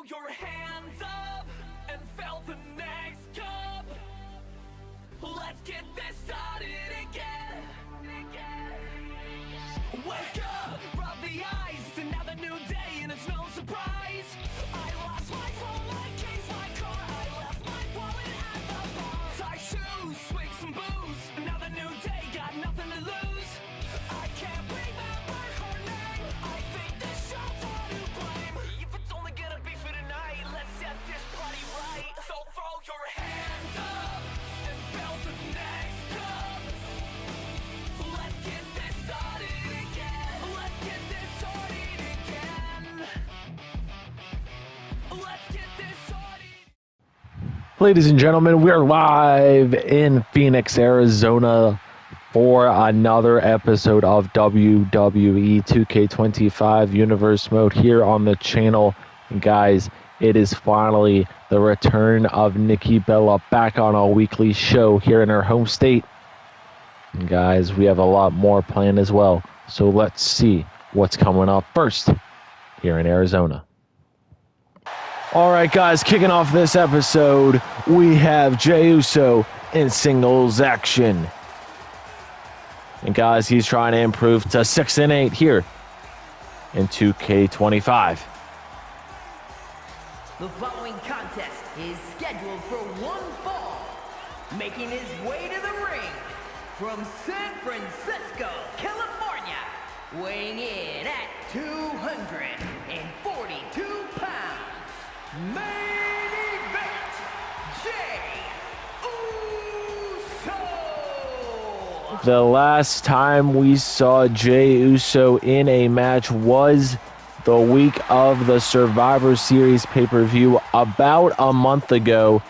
your hands up and fill the next cup. Let's get this started again. Wake up, rub the eyes, another new day and it's no surprise. I lost my phone, my keys, my car, I left my wallet at the bar. Tie shoes, swig some booze, another new day, got nothing to lose. I can't remember her name, I think this show's all to blame. If it's only gonna be for tonight, let's set this party right. So throw your hands up and fill the next cup. Let's get this started again. Let's get this started again. Let's get this started. Ladies and gentlemen, we're live in Phoenix, Arizona for another episode of WWE 2K25 Universe Mode here on the channel. And guys, it is finally the return of Nikki Bella back on our weekly show here in her home state. And guys, we have a lot more planned as well. So let's see what's coming up first here in Arizona. All right, guys, kicking off this episode, we have Jey Uso in singles action. And guys, he's trying to improve to 6-8 here in 2K25. The following contest is scheduled for one fall. Making his way to the ring from San Francisco, California, weighing in at 242 pounds, main event, Jey Uso. The last time we saw Jey Uso in a match was the week of the Survivor Series pay-per-view about a month ago,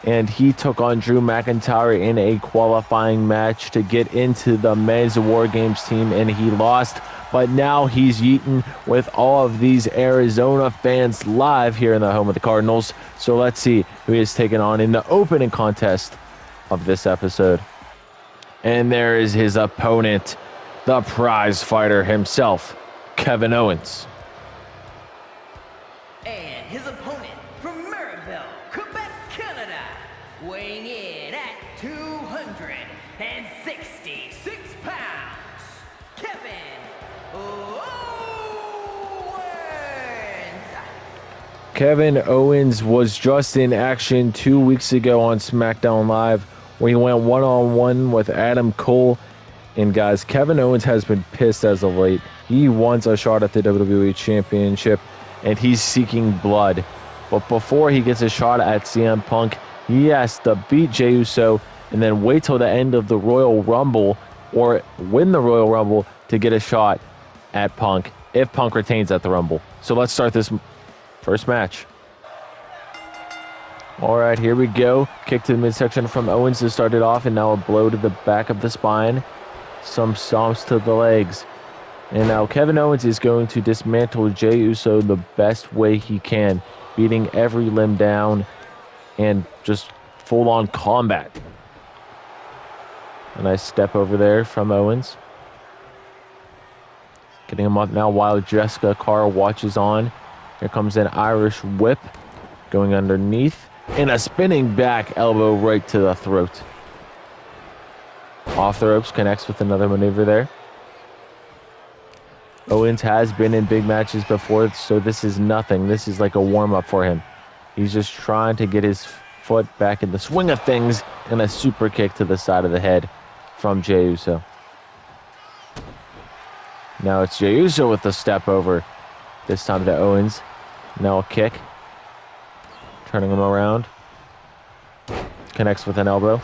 and he took on Drew McIntyre in a qualifying match to get into the men's War Games team, and he lost. But now he's yeeting with all of these Arizona fans live here in the home of the Cardinals. So let's see who he is taking on in the opening contest of this episode. And there is his opponent, the prize fighter himself, Kevin Owens. And his opponent from Mariville, Quebec, Canada, weighing in at 266 pounds, Kevin Owens. Kevin Owens was just in action 2 weeks ago on Smackdown Live, where he went one-on-one with Adam Cole. And guys, Kevin Owens has been pissed as of late. He wants a shot at the WWE Championship, and he's seeking blood. But before he gets a shot at CM Punk, he has to beat Jey Uso and then wait till the end of the Royal Rumble or win the Royal Rumble to get a shot at Punk if Punk retains at the Rumble. So let's start this first match. All right, here we go. Kick to the midsection from Owens to start it off, and now a blow to the back of the spine. Some stomps to the legs. And now Kevin Owens is going to dismantle Jey Uso the best way he can, beating every limb down and just full-on combat. A nice step over there from Owens. Getting him up now while Jessica Carr watches on. Here comes an Irish whip going underneath. And a spinning back elbow right to the throat. Off the ropes, connects with another maneuver there. Owens has been in big matches before, so this is nothing. This is like a warm-up for him. He's just trying to get his foot back in the swing of things, and a super kick to the side of the head from Jey Uso. Now it's Jey Uso with the step over. This time to Owens. Now a kick. Turning him around. Connects with an elbow.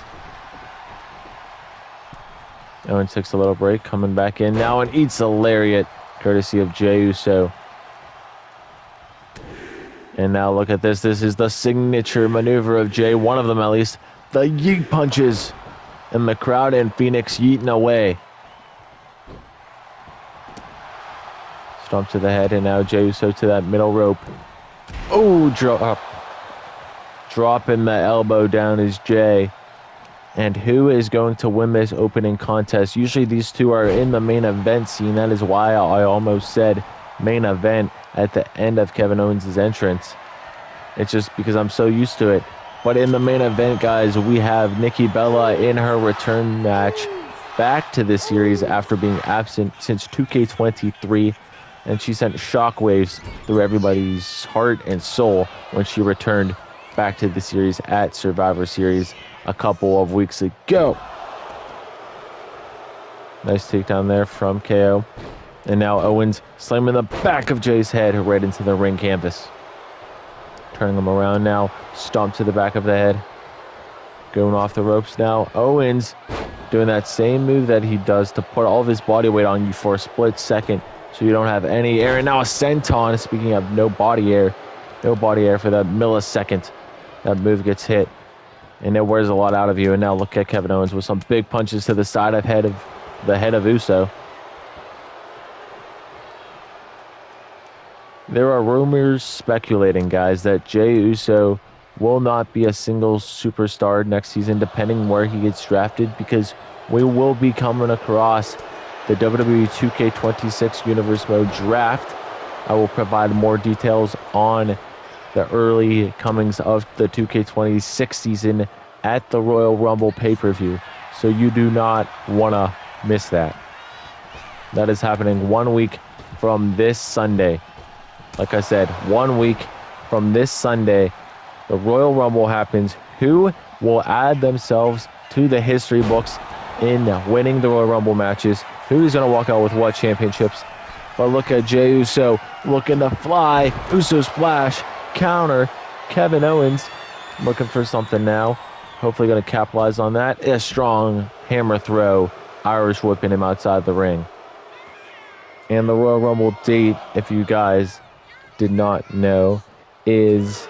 Owens takes a little break, coming back in now and eats a lariat, courtesy of Jey Uso. And now look at this. This is the signature maneuver of Jey, one of them at least. The yeet punches. And the crowd in Phoenix yeeting away. Stomp to the head, and now Jey Uso to that middle rope. Oh, drop. Dropping the elbow down is Jey. And who is going to win this opening contest? Usually these two are in the main event scene. That is why I almost said main event at the end of Kevin Owens' entrance. It's just because I'm so used to it. But in the main event, guys, we have Nikki Bella in her return match back to this series after being absent since 2K23. And she sent shockwaves through everybody's heart and soul when she returned back to the series at Survivor Series a couple of weeks ago. Nice takedown there from KO. And now Owens slamming the back of Jey's head right into the ring canvas. Turning him around now. Stomp to the back of the head. Going off the ropes now. Owens doing that same move that he does to put all of his body weight on you for a split second so you don't have any air. And now a senton. Speaking of no body air for that millisecond. That move gets hit. And it wears a lot out of you. And now look at Kevin Owens with some big punches to the side of the head of Uso. There are rumors speculating, guys, that Jey Uso will not be a single superstar next season, depending where he gets drafted, because we will be coming across the WWE 2K26 Universe Mode Draft. I will provide more details on the early comings of the 2K26 season at the Royal Rumble pay-per-view, so you do not want to miss that. That is happening 1 week from this Sunday. Like I said, 1 week from this Sunday, the Royal Rumble happens. Who will add themselves to the history books in winning the Royal Rumble matches? Who's going to walk out with what championships? But look at Jey Uso looking to fly. Uso splash, counter. Kevin Owens looking for something now. Hopefully going to capitalize on that. A strong hammer throw. Irish whipping him outside the ring. And the Royal Rumble date, if you guys did not know, is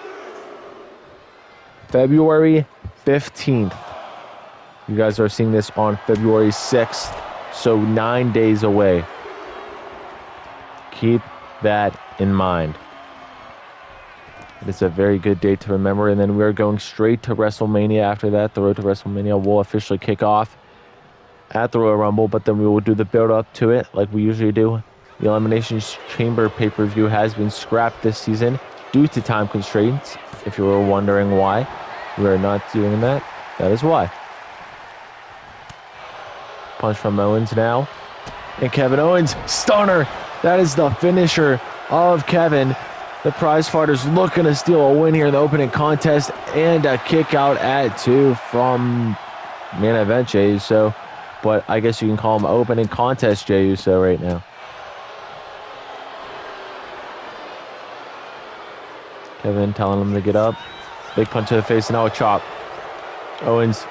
February 15th. You guys are seeing this on February 6th, so 9 days away. Keep that in mind. It is a very good date to remember, and then we're going straight to WrestleMania after that. The road to WrestleMania will officially kick off at the Royal Rumble, but then we will do the build-up to it like we usually do. The Elimination Chamber pay-per-view has been scrapped this season due to time constraints. If you were wondering why we are not doing that, that is why. Punch from Owens now. And Kevin Owens, stunner. That is the finisher of Kevin. The prize fighters looking to steal a win here in the opening contest, and a kick out at 2 from main event Jey Uso. But I guess you can call him opening contest Jey Uso right now. Kevin telling him to get up. Big punch to the face and now a chop. Owens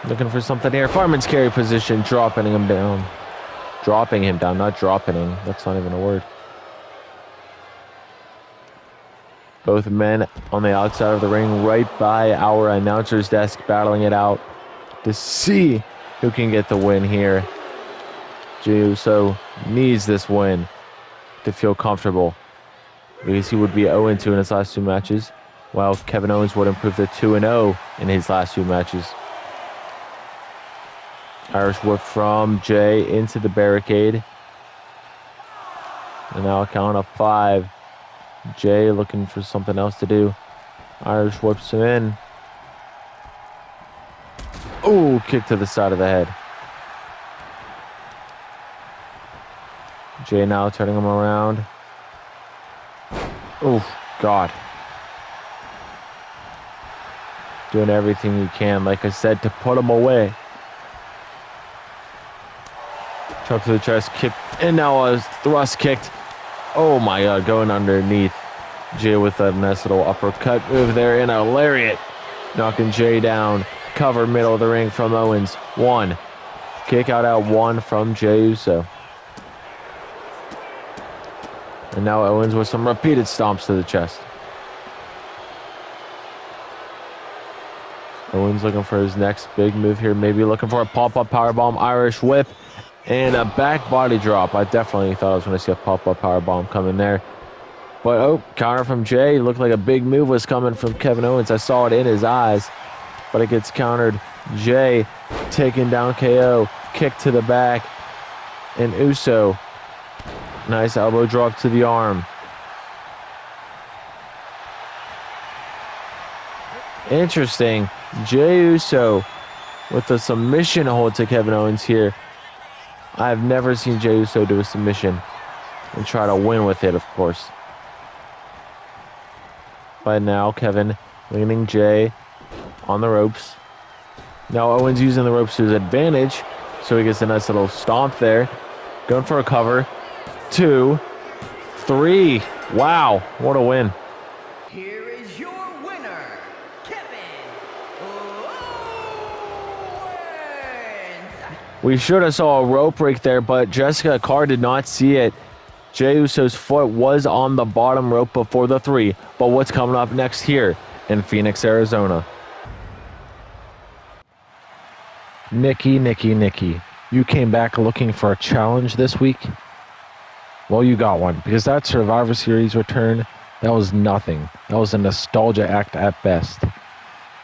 looking for something here. Fireman's carry position, dropping him down. Dropping him down, not dropping him. That's not even a word. Both men on the outside of the ring, right by our announcer's desk, battling it out to see who can get the win here. Jey Uso needs this win to feel comfortable, because he would be 0-2 in his last 2 matches, while Kevin Owens would improve to 2-0 in his last 2 matches. Irish whip from Jey into the barricade. And now a count of 5. Jey looking for something else to do. Irish whips him in. Ooh, kick to the side of the head. Jey now turning him around. Oh, God. Doing everything he can, like I said, to put him away. Chop to the chest, kick, and now a thrust kicked. Oh my God, going underneath. Jey with a nice little uppercut move there, and a lariat. Knocking Jey down. Cover middle of the ring from Owens. 1. Kick out at 1 from Jey Uso. And now Owens with some repeated stomps to the chest. Owens looking for his next big move here. Maybe looking for a pop-up powerbomb, Irish whip, and a back body drop. I definitely thought I was going to see a pop-up powerbomb coming there. But, oh, counter from Jey. Looked like a big move was coming from Kevin Owens. I saw it in his eyes. But it gets countered. Jey taking down KO. Kick to the back. And Uso. Nice elbow drop to the arm. Interesting. Jey Uso with a submission hold to Kevin Owens here. I've never seen Jey Uso do a submission and try to win with it, of course. But now Kevin leaning Jey on the ropes. Now Owens using the ropes to his advantage, so he gets a nice little stomp there. Going for a cover. 2, 3. Wow, what a win. Here is your winner, Kevin Owens. We should have saw a rope break there, but Jessica Carr did not see it. Jey Uso's foot was on the bottom rope before the 3. But what's coming up next here in Phoenix, Arizona? Nikki, you came back looking for a challenge this week? Well, you got one, because that Survivor Series return, that was nothing. That was a nostalgia act at best.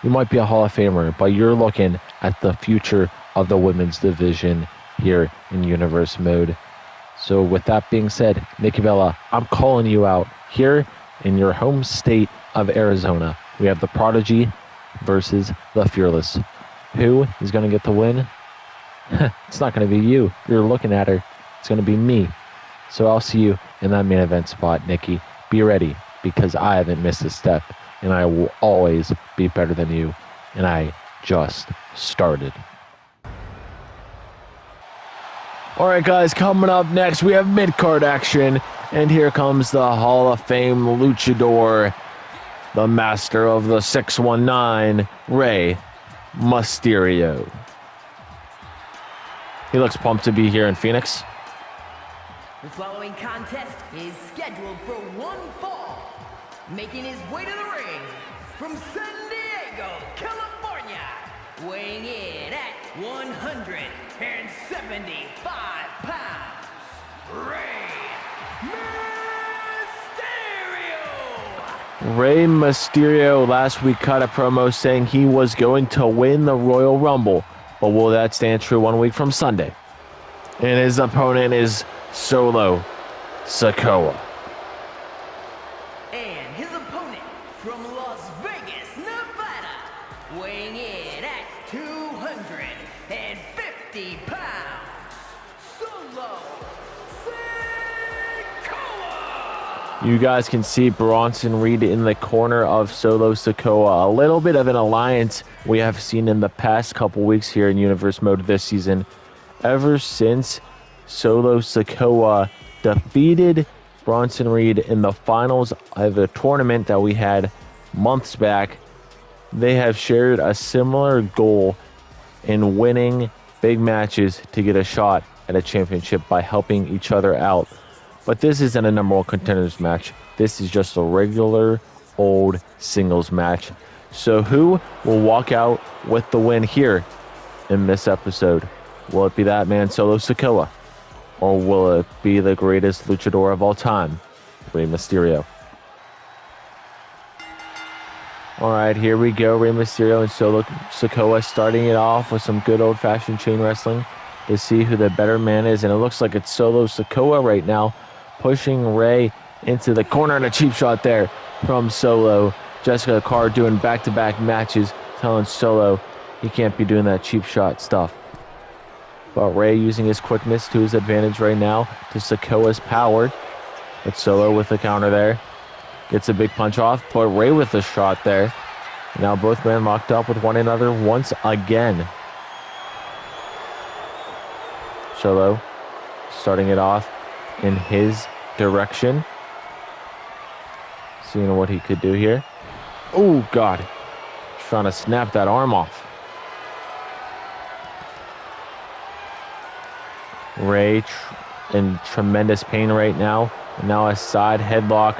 You might be a Hall of Famer, but you're looking at the future of the women's division here in Universe Mode. So with that being said, Nikki Bella, I'm calling you out here in your home state of Arizona. We have the Prodigy versus the Fearless. Who is going to get the win? It's not going to be you. If you're looking at her, it's going to be me. So I'll see you in that main event spot, Nikki. Be ready, because I haven't missed a step, and I will always be better than you. And I just started. All right, guys, coming up next, we have mid-card action. And here comes the Hall of Fame luchador, the master of the 619, Rey Mysterio. He looks pumped to be here in Phoenix. The following contest is scheduled for one fall. Making his way to the ring from San Diego, California, weighing in at 175 pounds, Rey Mysterio! Rey Mysterio last week cut a promo saying he was going to win the Royal Rumble. But will that stand true 1 week from Sunday? And his opponent is Solo Sikoa. And his opponent from Las Vegas, Nevada, weighing in at 250 pounds, Solo Sikoa! You guys can see Bronson Reed in the corner of Solo Sikoa. A little bit of an alliance we have seen in the past couple weeks here in Universe Mode this season. Ever since Solo Sikoa defeated Bronson Reed in the finals of a tournament that we had months back, they have shared a similar goal in winning big matches to get a shot at a championship by helping each other out. But this isn't a number one contenders match. This is just a regular old singles match. So who will walk out with the win here in this episode? Will it be that man Solo Sikoa? Or will it be the greatest luchador of all time, Rey Mysterio? All right, here we go. Rey Mysterio and Solo Sikoa starting it off with some good old-fashioned chain wrestling to see who the better man is. And it looks like it's Solo Sikoa right now, pushing Rey into the corner, and a cheap shot there from Solo. Jessica Carr doing back-to-back matches, telling Solo he can't be doing that cheap shot stuff. But Rey using his quickness to his advantage right now to Sikoa's power. But Solo with the counter there. Gets a big punch off, but Rey with the shot there. Now both men locked up with one another once again. Solo starting it off in his direction. Seeing what he could do here. Oh, God. Trying to snap that arm off. Rey in tremendous pain right now. And now a side headlock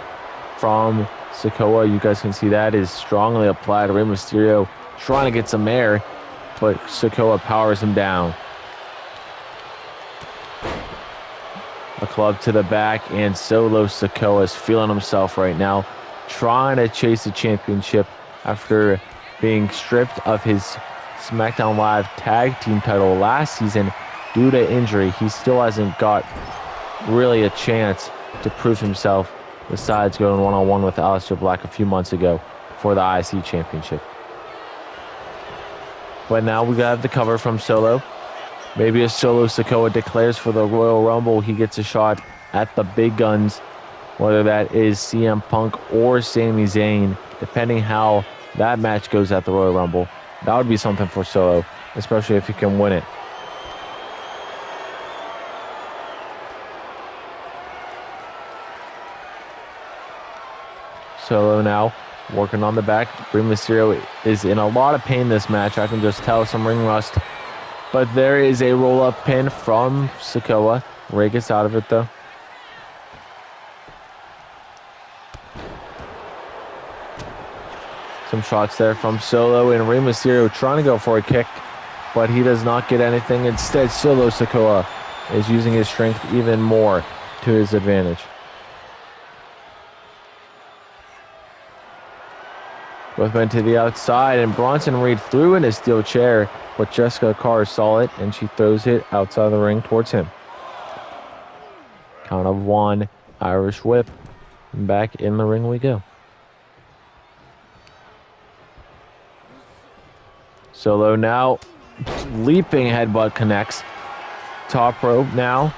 from Sikoa. You guys can see that is strongly applied. Rey Mysterio trying to get some air, but Sikoa powers him down. A club to the back, and Solo Sikoa is feeling himself right now, trying to chase the championship after being stripped of his SmackDown Live tag team title last season due to injury. He still hasn't got really a chance to prove himself besides going one-on-one with Aleister Black a few months ago. for the IC Championship. But now we got the cover from Solo. Maybe if Solo Sikoa declares for the Royal Rumble, he gets a shot at the big guns, whether that is CM Punk or Sami Zayn, depending how that match goes at the Royal Rumble. That would be something for Solo, especially if he can win it. Solo now working on the back. Rey Mysterio is in a lot of pain this match. I can just tell, some ring rust. But there is a roll-up pin from Sikoa. Rey gets out of it, though. Some shots there from Solo, and Rey Mysterio trying to go for a kick, but he does not get anything. Instead, Solo Sikoa is using his strength even more to his advantage. Both went to the outside, and Bronson Reed threw in a steel chair, but Jessica Carr saw it, and she throws it outside the ring towards him. Count of one, Irish whip, and back in the ring we go. Solo now, leaping headbutt connects. Top rope now.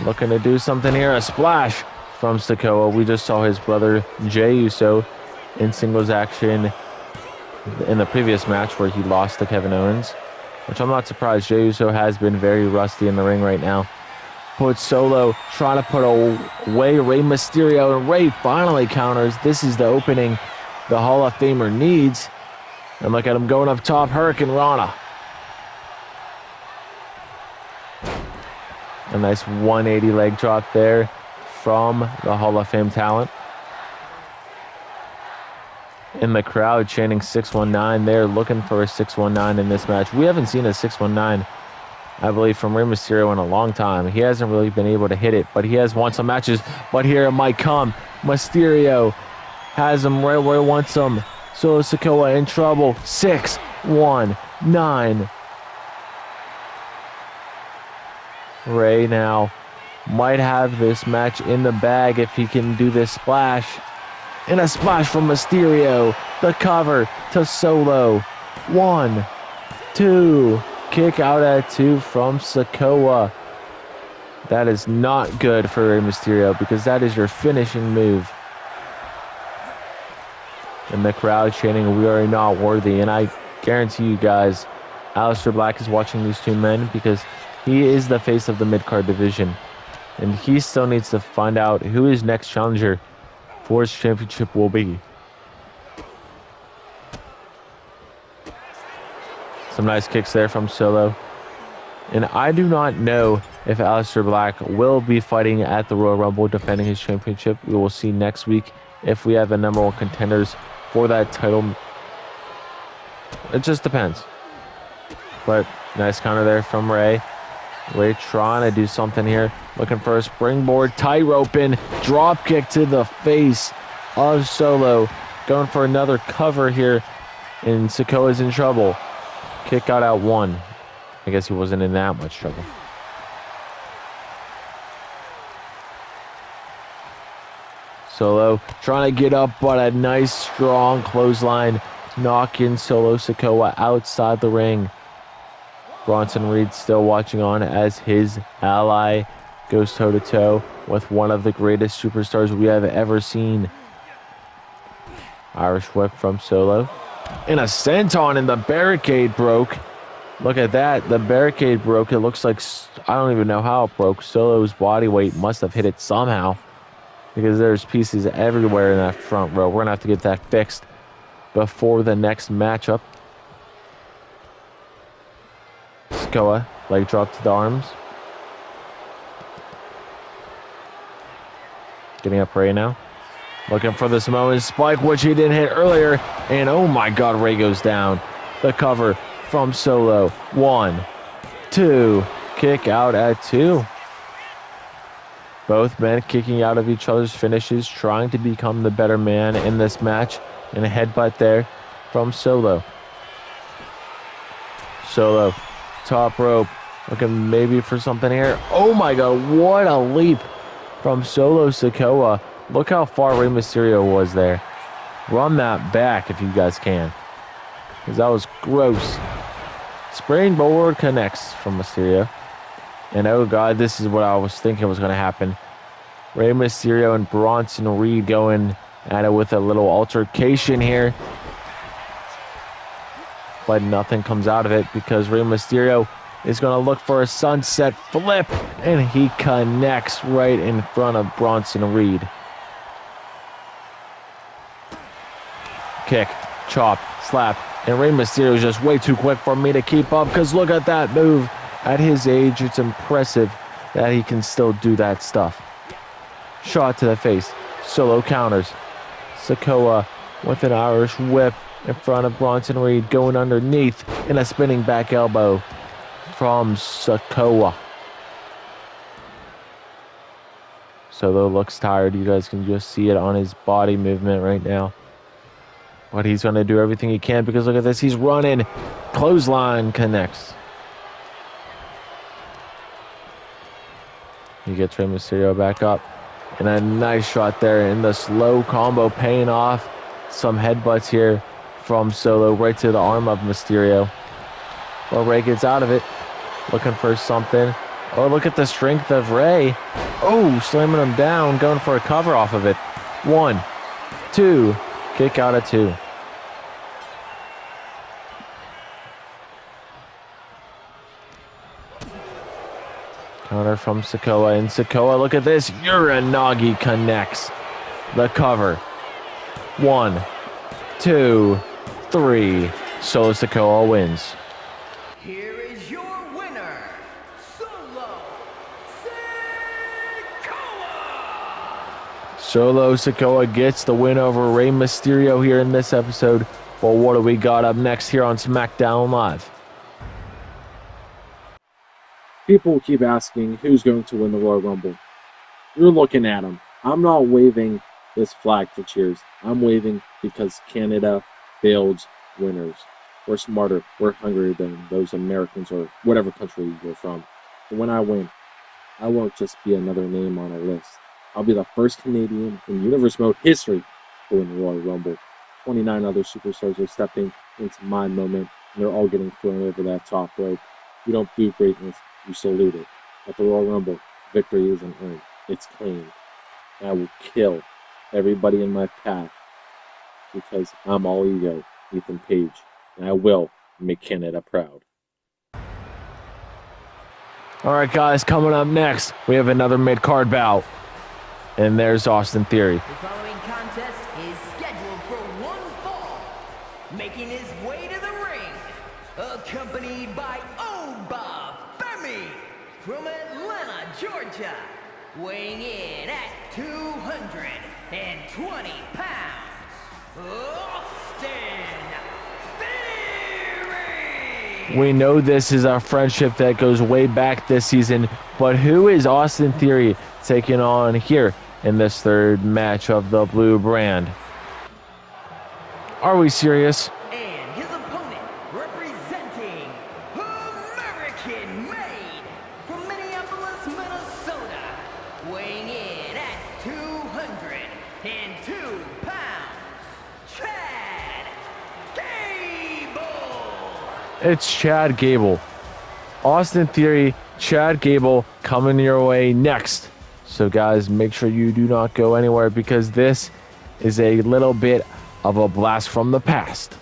Looking to do something here, a splash from Sikoa. We just saw his brother Jey Uso in singles action in the previous match where he lost to Kevin Owens, which I'm not surprised. Jey Uso has been very rusty in the ring right now. But Solo trying to put away Rey Mysterio, and Rey finally counters. This is the opening the Hall of Famer needs. And look at him going up top, Hurricane Rana. A nice 180 leg drop there from the Hall of Fame talent. In the crowd chanting 619. They're looking for a 619 in this match. We haven't seen a 619, I believe, from Rey Mysterio in a long time. He hasn't really been able to hit it, but he has won some matches. But here it might come. Mysterio has him right where he wants him. Solo Sikoa in trouble. 6-1-9. Rey now might have this match in the bag if he can do this splash. And a splash from Mysterio. The cover to Solo. 1, 2. Kick out at 2 from Sikoa. That is not good for Rey Mysterio because that is your finishing move. And the crowd chanting, "We are not worthy." And I guarantee you guys, Aleister Black is watching these two men because he is the face of the mid-card division. And he still needs to find out who his next challenger for his championship will be. Some nice kicks there from Solo. And I do not know if Aleister Black will be fighting at the Royal Rumble defending his championship. We will see next week if we have the number one contenders for that title. It just depends. But nice counter there from Rey. Rey trying to do something here. Looking for a springboard, tightrope in, drop kick to the face of Solo. Going for another cover here, and Sikoa's in trouble. Kick out 1. I guess he wasn't in that much trouble. Solo trying to get up, but a nice strong clothesline knocking Solo Sikoa outside the ring. Bronson Reed still watching on as his ally goes toe-to-toe with one of the greatest superstars we have ever seen. Irish whip from Solo. And a senton, and the barricade broke. Look at that. The barricade broke. It looks like, I don't even know how it broke. Solo's body weight must have hit it somehow, because there's pieces everywhere in that front row. We're going to have to get that fixed before the next matchup. Sikoa, leg drop to the arms. Getting up Rey now. Looking for the Samoan spike, which he didn't hit earlier. And oh my God, Rey goes down. The cover from Solo. 1, 2. Kick out at 2. Both men kicking out of each other's finishes, trying to become the better man in this match. And a headbutt there from Solo. Solo, top rope, looking maybe for something here. Oh my God, what a leap from Solo Sikoa. Look how far Rey Mysterio was there. Run that back if you guys can. Because that was gross. Springboard connects from Mysterio. And oh god, this is what I was thinking was going to happen. Rey Mysterio and Bronson Reed going at it with a little altercation here. But nothing comes out of it because Rey Mysterio is going to look for a sunset flip. And he connects right in front of Bronson Reed. Kick, chop, slap. And Rey Mysterio is just way too quick for me to keep up because look at that move. At his age, it's impressive that he can still do that stuff. Shot to the face. Solo counters. Sikoa with an Irish whip in front of Bronson Reed going underneath and a spinning back elbow from Sikoa. Solo looks tired. You guys can just see it on his body movement right now. But he's going to do everything he can because look at this. He's running. Clothesline connects. He gets Rey Mysterio back up. And a nice shot there in the slow combo paying off. Some headbutts here from Solo right to the arm of Mysterio. Well, Rey gets out of it. Looking for something. Oh, look at the strength of Rey. Oh, slamming him down. Going for a cover off of it. 1, 2. Kick out of 2. Counter from Sikoa, and Sikoa, look at this. Uranagi connects. The cover. 1, 2, 3. Solo Sikoa wins. Here is your winner, Solo Sikoa! Solo Sikoa gets the win over Rey Mysterio here in this episode. Well, what do we got up next here on Smackdown Live? People keep asking who's going to win the Royal Rumble. You're looking at them. I'm not waving this flag for cheers. I'm waving because Canada builds winners. We're smarter. We're hungrier than those Americans or whatever country you're from. But when I win, I won't just be another name on a list. I'll be the first Canadian in Universe Mode history to win the Royal Rumble. 29 other superstars are stepping into my moment, and they're all getting thrown over that top rope. You don't boo greatness. You salute it. At the Royal Rumble, victory isn't earned. It's claimed. And I will kill everybody in my path because I'm all ego, Ethan Page. And I will make Canada proud. All right, guys, coming up next, we have another mid-card bout. And there's Austin Theory. The following contest is scheduled for one fall. Making his way to the ring, accompanied by from Atlanta, Georgia, weighing in at 220 pounds, Austin Theory! We know this is a friendship that goes way back this season, but who is Austin Theory taking on here in this third match of the Blue Brand? Are we serious? And his opponent, representing American-made from Minneapolis, Minnesota, weighing in at 202 pounds, Chad Gable! It's Chad Gable. Austin Theory, Chad Gable coming your way next. So guys, make sure you do not go anywhere because this is a little bit of a blast from the past.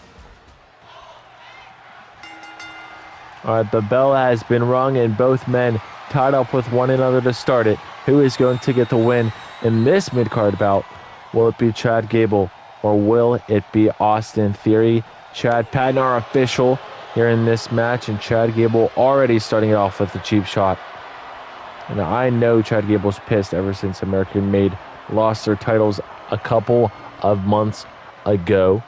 All right, the bell has been rung and both men tied up with one another to start it. Who is going to get the win in this mid-card bout? Will it be Chad Gable or will it be Austin Theory? Chad Patton, our official here in this match, and Chad Gable already starting it off with a cheap shot. And I know Chad Gable's pissed ever since American Made lost their titles a couple of months ago.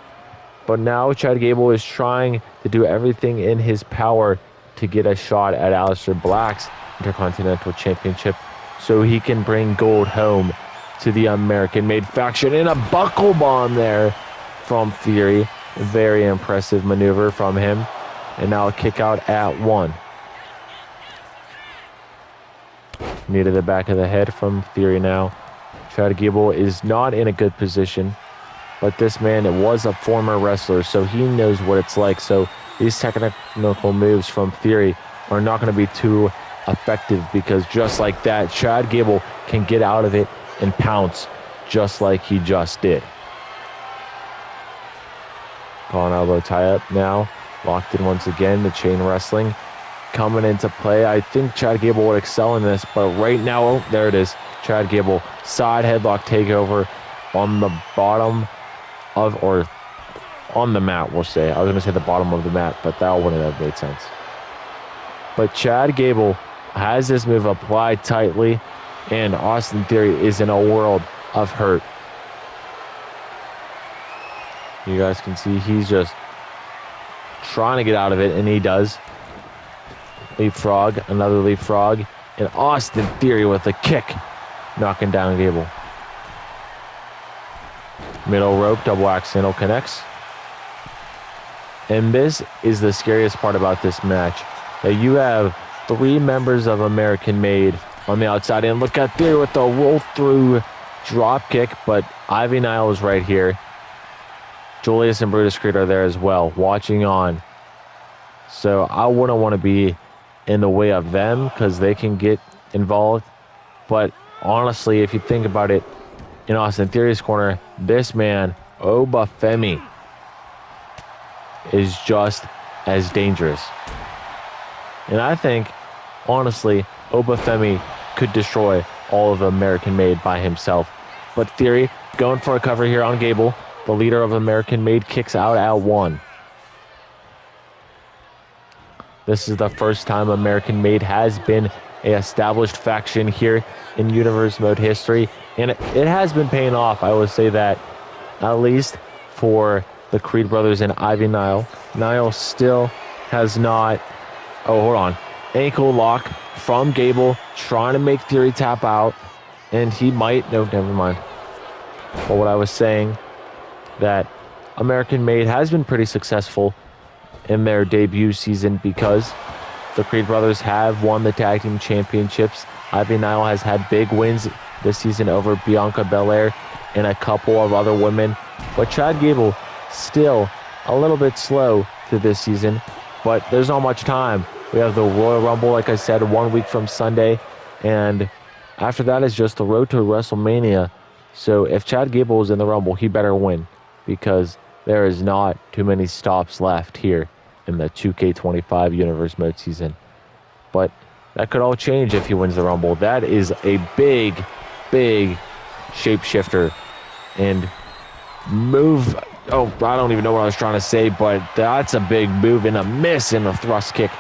But now Chad Gable is trying to do everything in his power to get a shot at Aleister Black's Intercontinental Championship so he can bring gold home to the American Made faction. And a buckle bomb there from Theory. Very impressive maneuver from him. And now a kick out at 1. Knee to the back of the head from Theory now. Chad Gable is not in a good position. but this man was a former wrestler, so he knows what it's like. So these technical moves from Theory are not going to be too effective, because just like that, Chad Gable can get out of it and pounce just like he just did. Collar elbow tie-up now. Locked in once again. The chain wrestling coming into play. I think Chad Gable would excel in this, but right now, oh, there it is. Chad Gable, side headlock takeover on the bottom of, or on the mat, we'll say. I was going to say the bottom of the mat, but that wouldn't have made sense. But Chad Gable has this move applied tightly, and Austin Theory is in a world of hurt. You guys can see he's just trying to get out of it, and he does. Leapfrog, another leapfrog, and Austin Theory with a kick, knocking down Gable. Middle rope, double axe handle connects. And this is the scariest part about this match, that you have 3 members of American Made on the outside, and look at Theory with the roll through drop kick, but Ivy Nile is right here. Julius and Brutus Creed are there as well, watching on. So I wouldn't want to be in the way of them, because they can get involved. But honestly, if you think about it, in Austin Theory's corner, this man, Obafemi, is just as dangerous. And I think, honestly, Obafemi could destroy all of American Made by himself. But Theory going for a cover here on Gable. The leader of American Made kicks out at 1. This is the first time American Made has been an established faction here in Universe Mode history, and it has been paying off. I would say that, at least for the Creed brothers and Ivy Nile. Nile still has not... Oh, hold on. Ankle lock from Gable, trying to make Theory tap out, and he might... No, never mind. But what I was saying, that American Made has been pretty successful in their debut season, because the Creed brothers have won the tag team championships. Ivy Nile has had big wins this season over Bianca Belair and a couple of other women. But Chad Gable still a little bit slow to this season, but there's not much time. We have the Royal Rumble, like I said, 1 week from Sunday, and after that is just the road to WrestleMania. So if Chad Gable is in the Rumble, he better win, because there is not too many stops left here in the 2K25 Universe Mode season. But that could all change if he wins the Rumble. That is a big, big shapeshifter and move. Oh, I don't even know what I was trying to say, but that's a big move and a miss in the thrust kick.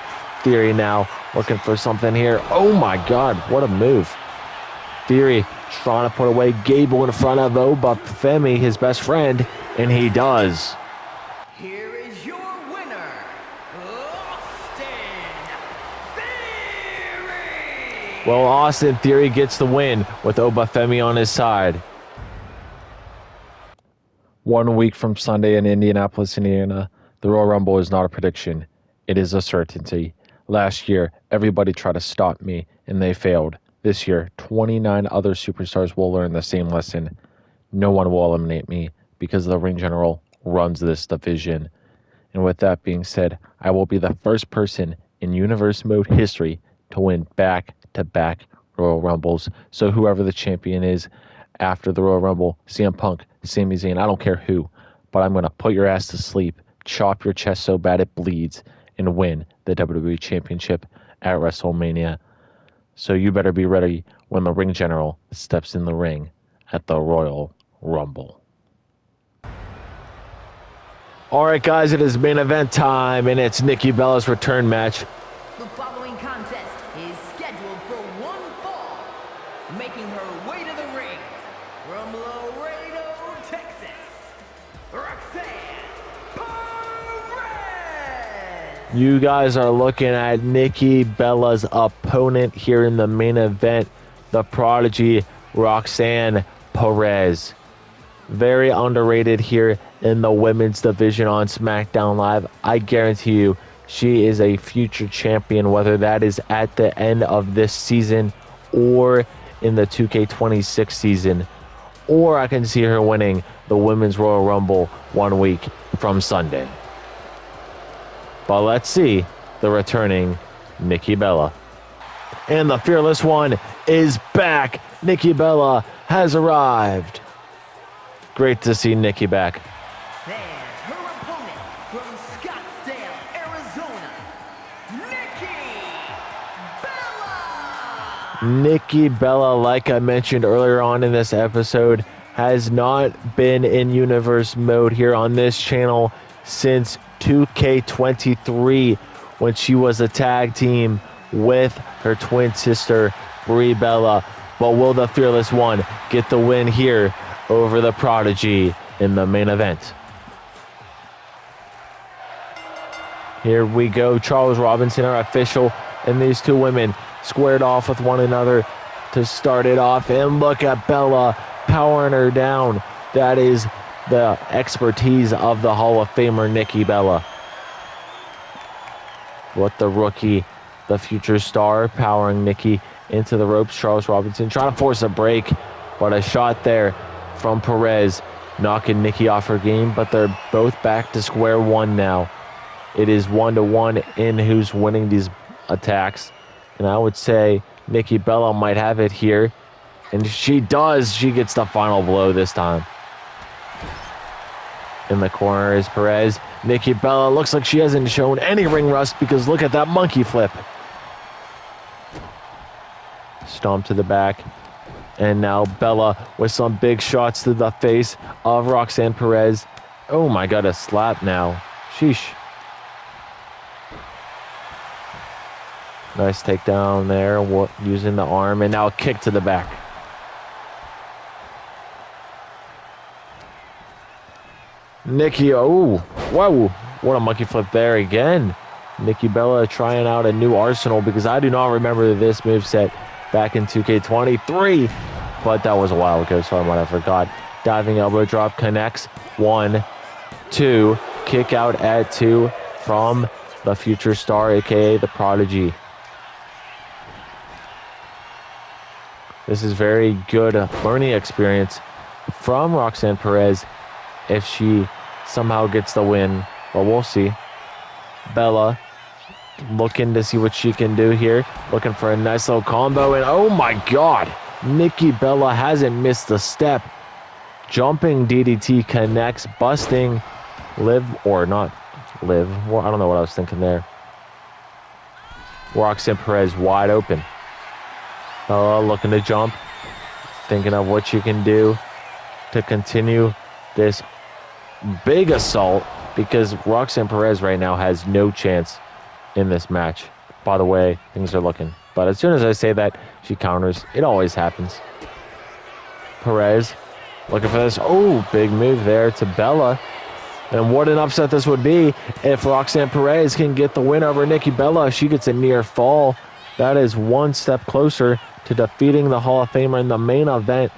Theory now looking for something here. Oh my God, what a move. Theory trying to put away Gable in front of Obafemi, his best friend, and he does. Here is your winner, Austin Theory! Well, Austin Theory gets the win with Obafemi on his side. 1 week from Sunday in Indianapolis, Indiana, the Royal Rumble is not a prediction. It is a certainty. Last year, everybody tried to stop me, and they failed. This year, 29 other superstars will learn the same lesson. No one will eliminate me, because the ring general runs this division. And with that being said, I will be the first person in Universe Mode history to win back-to-back Royal Rumbles. So whoever the champion is after the Royal Rumble, CM Punk, Sami Zayn, I don't care who, but I'm going to put your ass to sleep, chop your chest so bad it bleeds, and win the WWE Championship at WrestleMania. So you better be ready when the ring general steps in the ring at the Royal Rumble. All right, guys, it is main event time, and it's Nikki Bella's return match. The following contest is scheduled for one fall, making her way to the ring from Laredo, Texas, Roxanne Perez! You guys are looking at Nikki Bella's opponent here in the main event, the prodigy Roxanne Perez. Very underrated here in the women's division on SmackDown Live. I guarantee you she is a future champion, whether that is at the end of this season or in the 2K26 season. or I can see her winning the Women's Royal Rumble 1 week from Sunday. But let's see the returning Nikki Bella. And the Fearless One is back. Nikki Bella has arrived. Great to see Nikki back. And her opponent from Scottsdale, Arizona, Nikki Bella. Nikki Bella, like I mentioned earlier on in this episode, has not been in universe mode here on this channel since 2K23 when she was a tag team with her twin sister Brie Bella. But will the Fearless One get the win here over the Prodigy in the main event? Here we go. Charles Robinson, our official, and these two women squared off with one another to start it off. And look at Bella powering her down. That is the expertise of the Hall of Famer Nikki Bella. What the rookie, the future star, powering Nikki into the ropes. Charles Robinson trying to force a break, but a shot there from Perez, knocking Nikki off her game, but they're both back to square one now. It is 1-1 in who's winning these attacks, and I would say Nikki Bella might have it here, and she does. She gets the final blow this time. In the corner is Perez. Nikki Bella looks like she hasn't shown any ring rust because look at that monkey flip. Stomp to the back. And now Bella with some big shots to the face of Roxanne Perez. Oh my god, a slap now. Sheesh. Nice takedown there, using the arm, and now a kick to the back. Nikki, oh, whoa, what a monkey flip there again. Nikki Bella trying out a new arsenal because I do not remember this moveset back in 2K23, but that was a while ago, so I might have forgot. Diving elbow drop connects. 1, 2, kick out at 2 from the future star, aka the Prodigy. This is very good learning experience from Roxanne Perez if she somehow gets the win, but we'll see. Bella looking to see what she can do here, looking for a nice little combo, and oh my god, Nikki Bella hasn't missed a step. Jumping DDT connects, busting Liv, or not Liv, well, I don't know what I was thinking there. Roxanne Perez wide open. Bella looking to jump, thinking of what she can do to continue this big assault, because Roxanne Perez right now has no chance in this match. By the way, things are looking. But as soon as I say that, she counters. It always happens. Perez looking for this. Oh, big move there to Bella. And what an upset this would be if Roxanne Perez can get the win over Nikki Bella. She gets a near fall. That is one step closer to defeating the Hall of Famer in the main event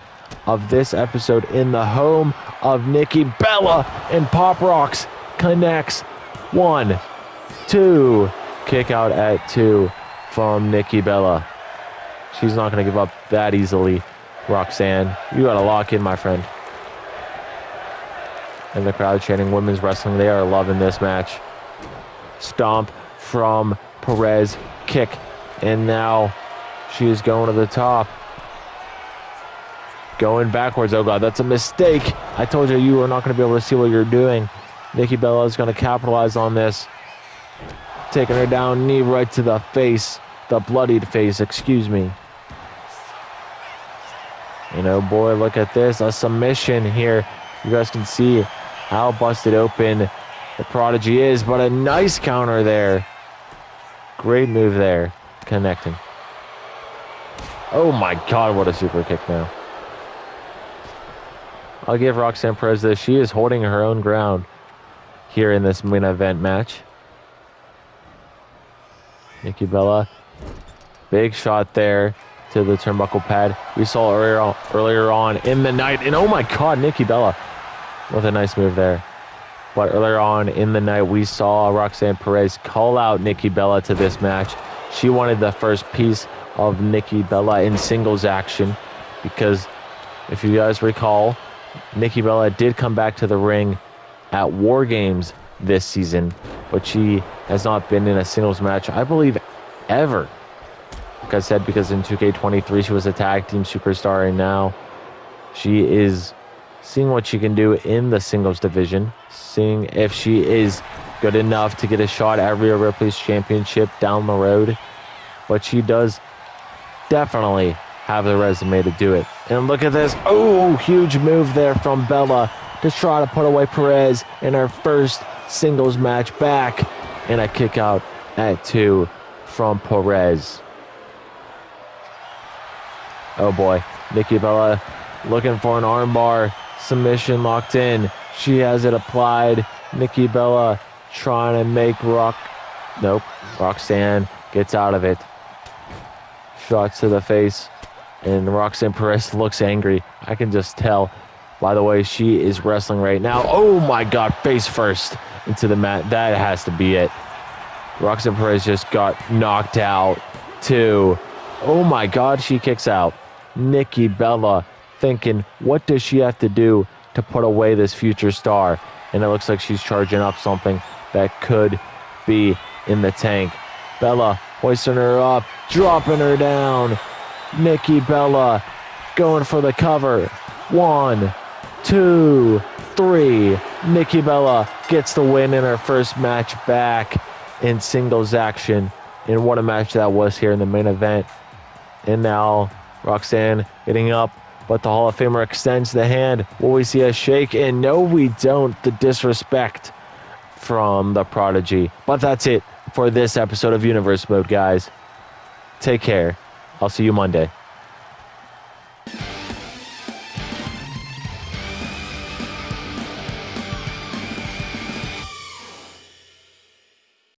of this episode in the home of Nikki Bella. And Pop Rocks connects. 1, 2, kick out at 2 from Nikki Bella. She's not going to give up that easily. Roxanne, you got to lock in, my friend. And the crowd chanting women's wrestling. They are loving this match. Stomp from Perez. Kick. And now she is going to the top. Going backwards. Oh god, that's a mistake. I told you you were not going to be able to see what you're doing. Nikki Bella is going to capitalize on this. Taking her down, knee right to the face. The bloodied face, excuse me. And oh boy, look at this. A submission here. You guys can see how busted open the Prodigy is, but a nice counter there. Great move there. Connecting. Oh my god, what a super kick now. I'll give Roxanne Perez this. She is holding her own ground here in this main event match. Nikki Bella. Big shot there to the turnbuckle pad. We saw earlier on in the night. And oh my god, Nikki Bella with a nice move there. But earlier on in the night, we saw Roxanne Perez call out Nikki Bella to this match. She wanted the first piece of Nikki Bella in singles action because If you guys recall, Nikki Bella did come back to the ring at War Games this season, but she has not been in a singles match, I believe, ever. Like I said, because in 2K23 she was a tag team superstar, and now she is seeing what she can do in the singles division, seeing if she is good enough to get a shot at Rhea Ripley's championship down the road. But she does definitely have the resume to do it. And look at this. Oh, huge move there from Bella to try to put away Perez in her first singles match back. And a kick out at 2 from Perez. Oh boy, Nikki Bella looking for an armbar. Submission locked in. She has it applied. Nikki Bella trying to make Roxanne gets out of it. Shots to the face. And Roxanne Perez looks angry. I can just tell by the way she is wrestling right now. Oh my God, face first into the mat. That has to be it. Roxanne Perez just got knocked out too. Oh my God, she kicks out. Nikki Bella thinking, what does she have to do to put away this future star? And it looks like she's charging up something that could be in the tank. Bella hoisting her up, dropping her down. Nikki Bella going for the cover. 1, 2, 3. Nikki Bella gets the win in her first match back in singles action. And what a match that was here in the main event. And now Roxanne getting up, but the Hall of Famer extends the hand. Will we see a shake? And no, we don't. The disrespect from the Prodigy. But that's it for this episode of Universe Mode, guys. Take care. I'll see you Monday.